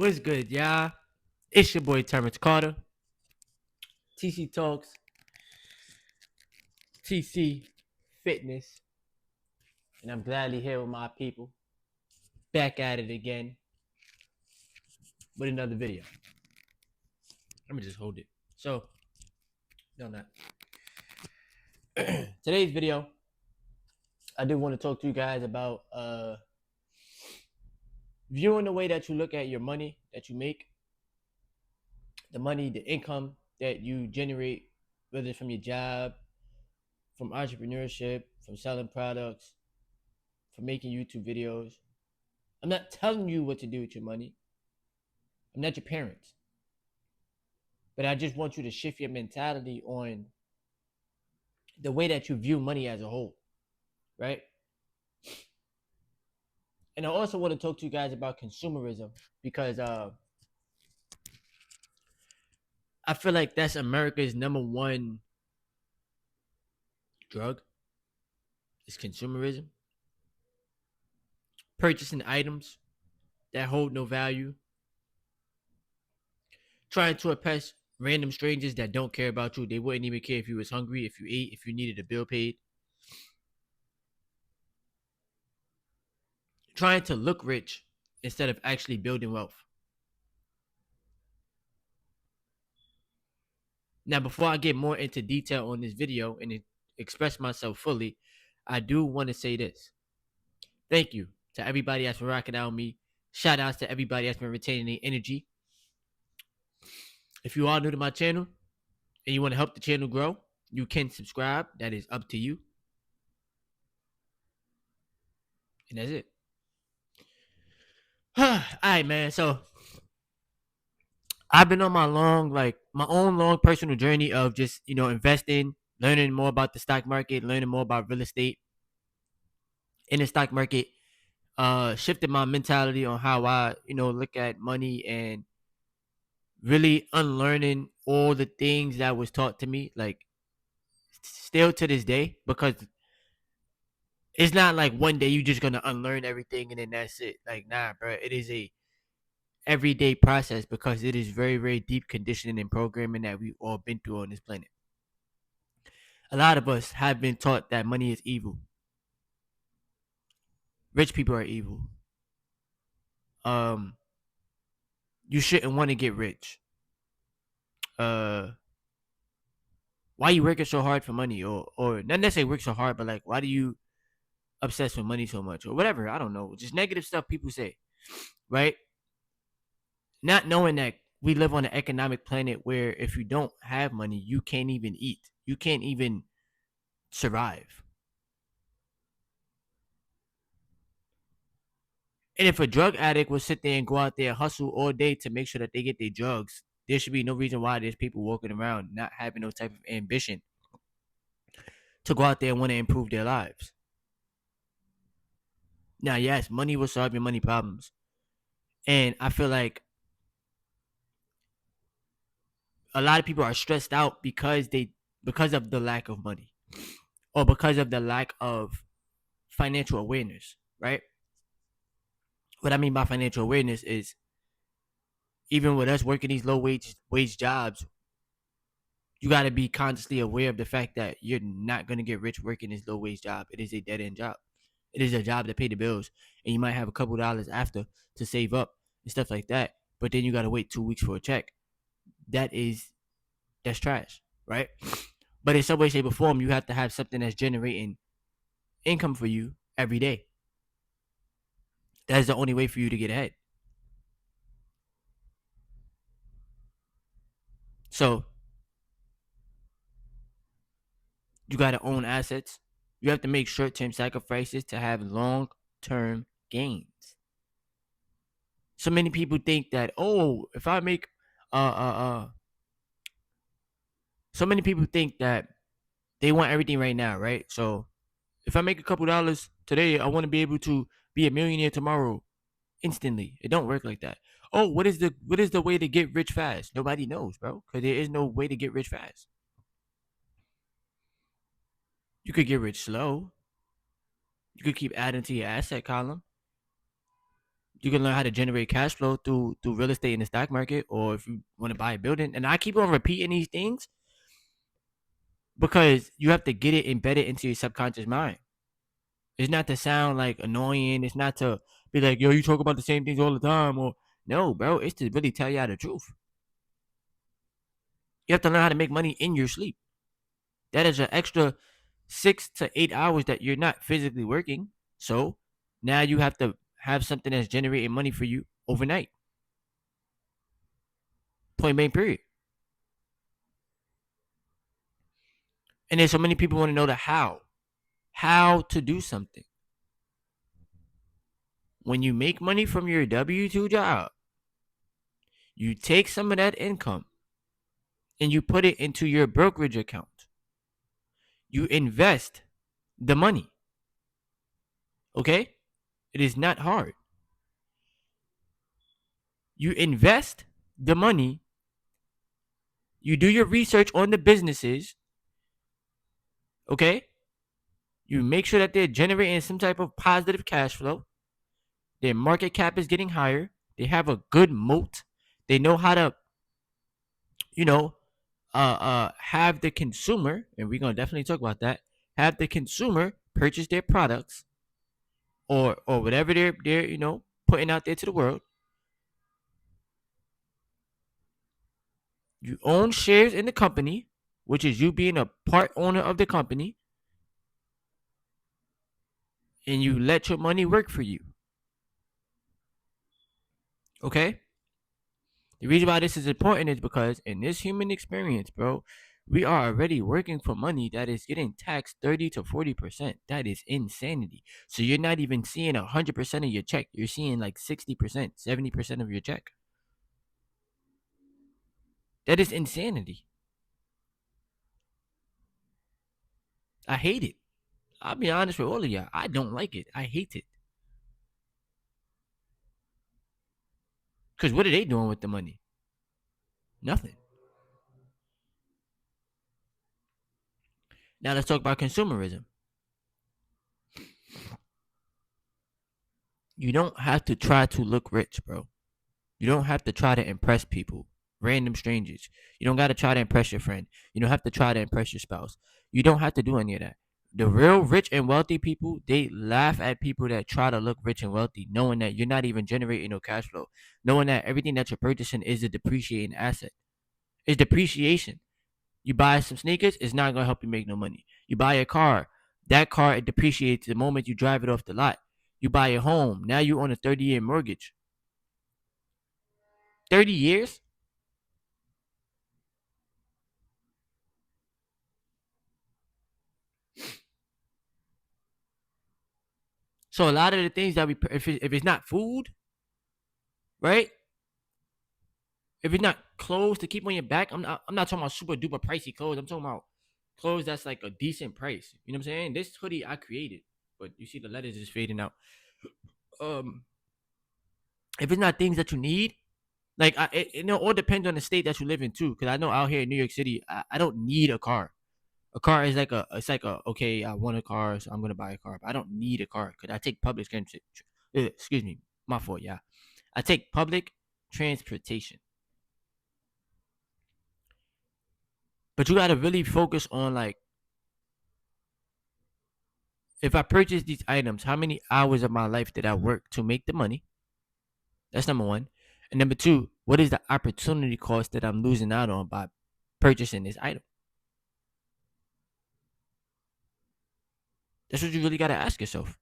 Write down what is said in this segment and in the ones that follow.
What's good, y'all? It's your boy Terrence Carter. TC Talks, TC Fitness, and I'm gladly here with my people. Back at it again with another video. Let me just hold it. So, no, not. Today's video, I do want to talk to you guys about viewing the way that you look at your money that you make, the money, the income that you generate, whether it's from your job, from entrepreneurship, from selling products, from making YouTube videos. I'm not telling you what to do with your money. I'm not your parents. But I just want you to shift your mentality on the way that you view money as a whole, right? And I also want to talk to you guys about consumerism because I feel like that's America's number one drug is consumerism. Purchasing items that hold no value. Trying to impress random strangers that don't care about you. They wouldn't even care if you was hungry, if you ate, if you needed a bill paid. Trying to look rich instead of actually building wealth. Now, before I get more into detail on this video and express myself fully, I do want to say this. Thank you to everybody that's been rocking out with me. Shout outs to everybody that's been retaining the energy. If you are new to my channel and you want to help the channel grow, you can subscribe. That is up to you. And that's it. All right, man. So I've been on my own long personal journey of just, investing, learning more about the stock market, learning more about real estate in the stock market, shifted my mentality on how I, look at money and really unlearning all the things that was taught to me, like still to this day, because it's not like one day you just gonna unlearn everything and then that's it. Like, nah, bro, it is a everyday process because it is very, very deep conditioning and programming that we've all been through on this planet. A lot of us have been taught that money is evil. Rich people are evil. You shouldn't want to get rich. Why you working so hard for money, or not necessarily work so hard, but like, why do you obsess with money so much, or whatever? I don't know. Just negative stuff people say, right? Not knowing that we live on an economic planet where if you don't have money, you can't even eat. You can't even survive. And if a drug addict would sit there and go out there and hustle all day to make sure that they get their drugs, there should be no reason why there's people walking around not having no type of ambition to go out there and want to improve their lives. Now, yes, money will solve your money problems. And I feel like a lot of people are stressed out because of the lack of money or because of the lack of financial awareness, right? What I mean by financial awareness is even with us working these low wage jobs, you got to be consciously aware of the fact that you're not going to get rich working this low wage job. It is a dead end job. It is a job to pay the bills, and you might have a couple dollars after to save up and stuff like that. But then you got to wait 2 weeks for a check. That's trash, right? But in some way, shape, or form, you have to have something that's generating income for you every day. That's the only way for you to get ahead. So you got to own assets. You have to make short-term sacrifices to have long-term gains. So many people think that, oh, if I make so many people think that they want everything right now, right? So if I make a couple dollars today, I want to be able to be a millionaire tomorrow instantly. It don't work like that. Oh, what is the way to get rich fast? Nobody knows, bro, because there is no way to get rich fast. You could get rich slow. You could keep adding to your asset column. You can learn how to generate cash flow through real estate in the stock market, or if you want to buy a building. And I keep on repeating these things because you have to get it embedded into your subconscious mind. It's not to sound like annoying. It's not to be like, yo, you talk about the same things all the time. Or no, bro, it's to really tell you the truth. You have to learn how to make money in your sleep. That is an extra 6 to 8 hours that you're not physically working. So now you have to have something that's generating money for you overnight. Point blank period. And then so many people want to know the how to do something. When you make money from your W-2 job, you take some of that income and you put it into your brokerage account. You invest the money. Okay? It is not hard. You invest the money. You do your research on the businesses. Okay? You make sure that they're generating some type of positive cash flow. Their market cap is getting higher. They have a good moat. They know how to, you know, have the consumer, and we're gonna definitely talk about that. Have the consumer purchase their products, or whatever they're putting out there to the world. You own shares in the company, which is you being a part owner of the company, and you let your money work for you. Okay? The reason why this is important is because in this human experience, bro, we are already working for money that is getting taxed 30 to 40%. That is insanity. So you're not even seeing 100% of your check. You're seeing like 60%, 70% of your check. That is insanity. I hate it. I'll be honest with all of y'all. I don't like it. I hate it. Because what are they doing with the money? Nothing. Now let's talk about consumerism. You don't have to try to look rich, bro. You don't have to try to impress people, random strangers. You don't got to try to impress your friend. You don't have to try to impress your spouse. You don't have to do any of that. The real rich and wealthy people, they laugh at people that try to look rich and wealthy, knowing that you're not even generating no cash flow, knowing that everything that you're purchasing is a depreciating asset. It's depreciation. You buy some sneakers, it's not gonna help you make no money. You buy a car, that car it depreciates the moment you drive it off the lot. You buy a home, now you own a 30-year mortgage. 30 years? So a lot of the things that if it's not food, right? If it's not clothes to keep on your back, I'm not talking about super duper pricey clothes. I'm talking about clothes that's like a decent price. You know what I'm saying? This hoodie I created, but you see the letters is fading out. Um, if it's not things that you need, like it all depends on the state that you live in too. Because I know out here in New York City, I don't need a car. A car is like okay, I want a car, so I'm gonna buy a car. But I don't need a car because I take public transit. Excuse me, my fault. Yeah, I take public transportation. But you gotta really focus on like, if I purchase these items, how many hours of my life did I work to make the money? That's number one. And number two, what is the opportunity cost that I'm losing out on by purchasing this item? That's what you really gotta ask yourself.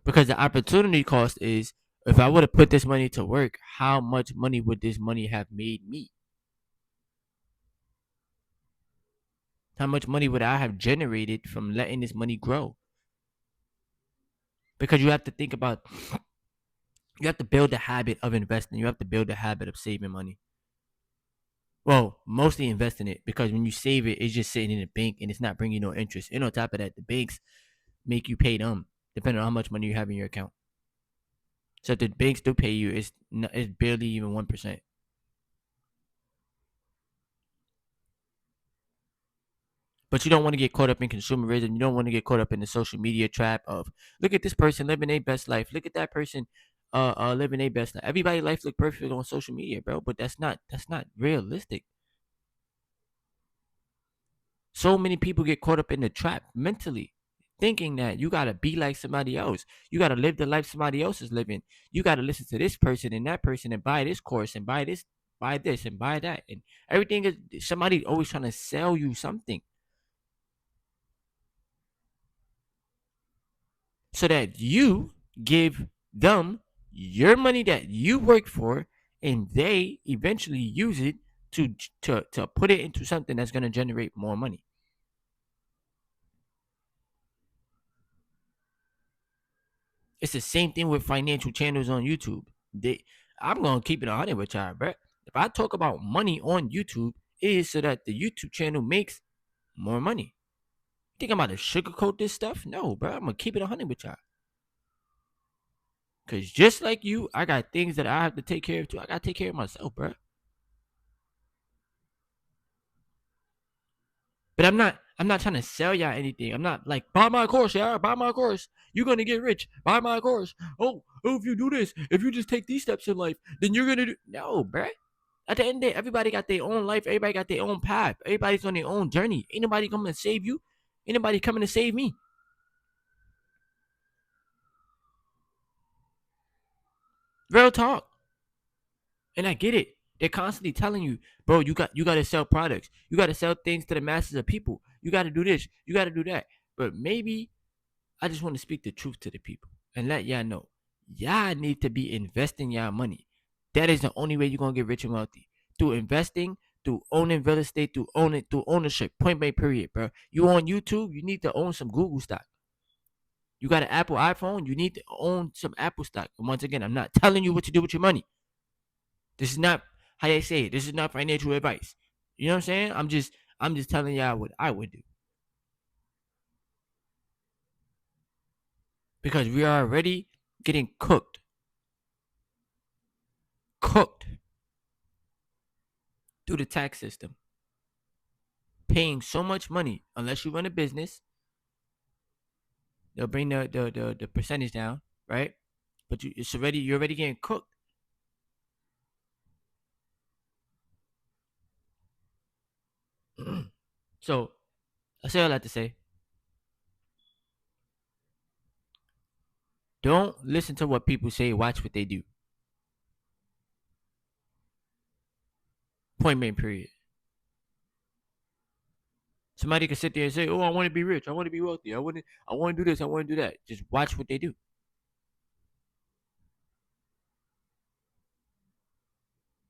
Because the opportunity cost is, if I would have put this money to work, how much money would this money have made me? How much money would I have generated from letting this money grow? Because you have to think about, you have to build the habit of investing. You have to build the habit of saving money. Well, mostly investing it, because when you save it, it's just sitting in the bank and it's not bringing no interest. And on top of that, the banks make you pay them depending on how much money you have in your account. So if the banks do pay you, it's barely even 1%. But you don't want to get caught up in consumerism. You don't want to get caught up in the social media trap of, look at this person living their best life. Look at that person living their best life. Everybody life look perfect on social media, bro, but that's not realistic. So many people get caught up in the trap mentally, thinking that you gotta be like somebody else. You gotta live the life somebody else is living. You gotta listen to this person and that person and buy this course and buy this and buy that. And everything is somebody always trying to sell you something so that you give them your money that you work for and they eventually use it to put it into something that's gonna generate more money. It's the same thing with financial channels on YouTube. I'm gonna keep it 100 with y'all, bro. If I talk about money on YouTube, it is so that the YouTube channel makes more money. Think I'm about to sugarcoat this stuff? No, bro. I'm gonna keep it 100 with y'all. Cause just like you, I got things that I have to take care of too. I gotta take care of myself, bro. But I'm not trying to sell y'all anything. I'm not like buy my course, y'all. Buy my course. You're gonna get rich. Buy my course. Oh, if you do this, if you just take these steps in life, then you're gonna do no, bruh. At the end of the day, everybody got their own life, everybody got their own path, everybody's on their own journey. Ain't nobody coming to save you. Ain't nobody coming to save me. Real talk. And I get it. They're constantly telling you, bro, you gotta sell products. You gotta sell things to the masses of people. You gotta do this. You gotta do that. But maybe I just want to speak the truth to the people and let y'all know. Y'all need to be investing y'all money. That is the only way you're gonna get rich and wealthy. Through investing, through owning real estate, through ownership. Point blank period, bro. You on YouTube, you need to own some Google stock. You got an Apple iPhone, you need to own some Apple stock. And once again, I'm not telling you what to do with your money. This is not how they say it. This is not financial advice. You know what I'm saying? I'm just telling y'all what I would do. Because we are already getting cooked through the tax system, paying so much money unless you run a business. They'll bring the percentage down, right? But you're already getting cooked. So I say all that to say, don't listen to what people say. Watch what they do. Point blank. Period. Somebody can sit there and say, "Oh, I want to be rich. I want to be wealthy. I want to do this. I want to do that." Just watch what they do.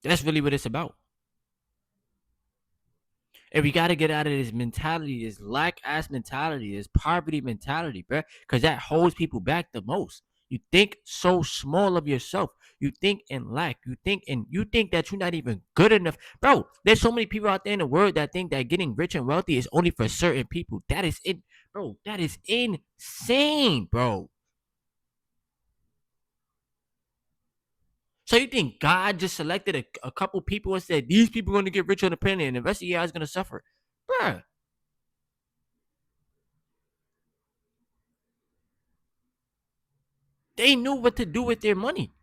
That's really what it's about. And we got to get out of this mentality, this lack ass mentality, this poverty mentality, bro. Because that holds people back the most. You think so small of yourself. You think in lack. You think that you're not even good enough. Bro, there's so many people out there in the world that think that getting rich and wealthy is only for certain people. That is it, bro. That is insane, bro. So you think God just selected a couple people and said these people are going to get rich on the planet and the rest of you guys going to suffer? Bruh, they knew what to do with their money.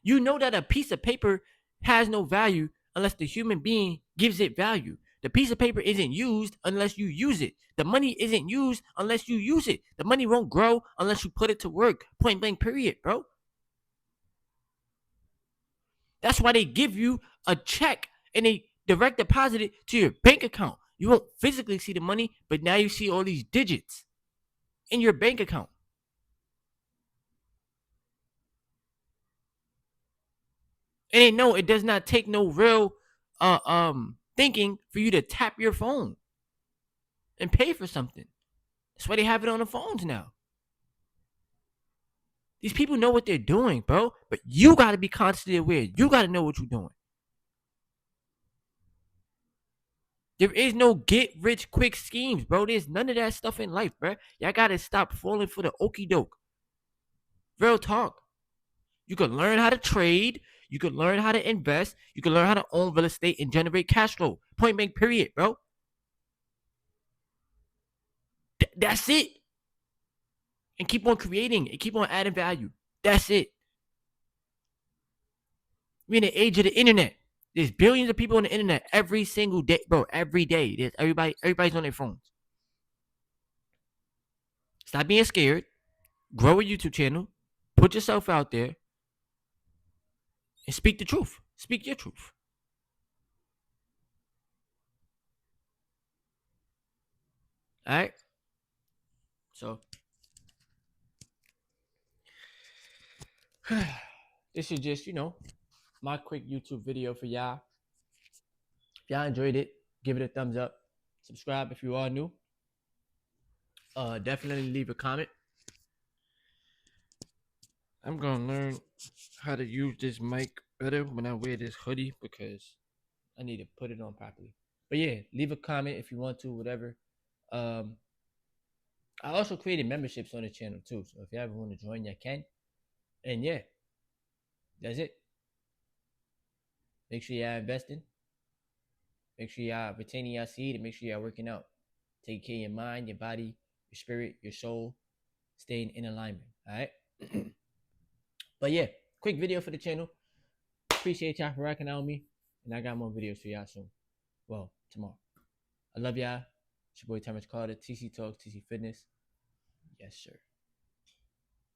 You know that a piece of paper has no value unless the human being gives it value. The piece of paper isn't used unless you use it. The money isn't used unless you use it. The money won't grow unless you put it to work. Point blank, period, bro. That's why they give you a check and they direct deposit it to your bank account. You won't physically see the money, but now you see all these digits in your bank account. And they know it does not take no real thinking for you to tap your phone and pay for something. That's why they have it on the phones now. These people know what they're doing, bro. But you gotta be constantly aware. You gotta know what you're doing. There is no get rich quick schemes, bro. There's none of that stuff in life, bro. Y'all gotta stop falling for the okey doke. Real talk. You can learn how to trade. You can learn how to invest. You can learn how to own real estate and generate cash flow. Point blank, period, bro. That's it. and keep on creating and keep on adding value. That's it. We're in the age of the internet. There's billions of people on the internet every single day, bro. Every day. There's everybody's on their phones. Stop being scared. Grow a YouTube channel. Put yourself out there and speak the truth. Speak your truth. All right. So this is just, my quick YouTube video for y'all. If y'all enjoyed it, give it a thumbs up. Subscribe if you are new. Definitely leave a comment. I'm gonna learn how to use this mic better when I wear this hoodie because I need to put it on properly. But yeah, leave a comment if you want to, whatever. I also created memberships on the channel too. So if you ever want to join, you can. And yeah, that's it. Make sure y'all investing. Make sure y'all retaining your seed and make sure y'all working out. Take care of your mind, your body, your spirit, your soul. Staying in alignment. Alright? But yeah, quick video for the channel. Appreciate y'all for rocking out with me. And I got more videos for y'all soon. Well, tomorrow. I love y'all. It's your boy Terrence Carter, TC Talks, TC Fitness. Yes, sir.